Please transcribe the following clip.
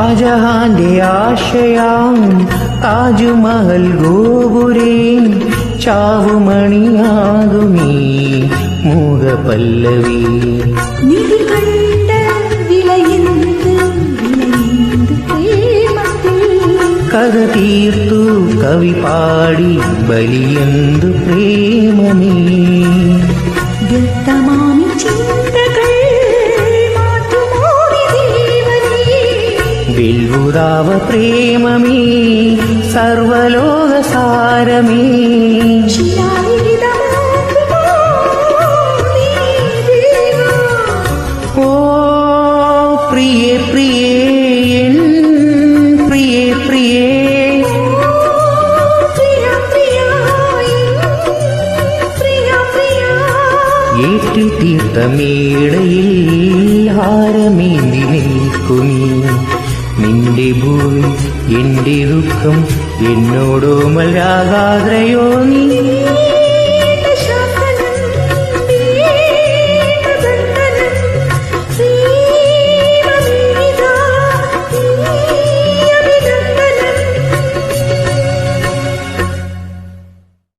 ഷാജഹാന്റെ ആശയാം താജ്മഹൽ ഗോപുരേ ചാവുമണിയാകുമീ മൂകപല്ലവി നിധി കണ്ട വിലയെന്ത് പ്രേമത്തിൽ കഥ തീർത്തു കവി പാടി ബലിയെന്തു പ്രേമമേ വ്യക്തമാമി ചിന്തകൾ മാറ്റുമോ വിധീവനേ വെൽവുറാവ പ്രേമമേ സർവലോകസാരമേ ശിലാലിഖിതമാകുമോ നീ ദേവാ ഓ പ്രിയേ പ്രിയേ എൻ പ്രിയേ പ്രിയേ പ്രിയ പ്രിയ പ്രിയ പ്രിയ ഏറ്റിൽ തീർത്ത മേടയിൽ ഹാരമേന്തി നിൽക്കുമീ നിന്റെ ഭൂമി എന്റെ ദുഃഖം എന്നോടോ മലാകാദ്രയോ നീ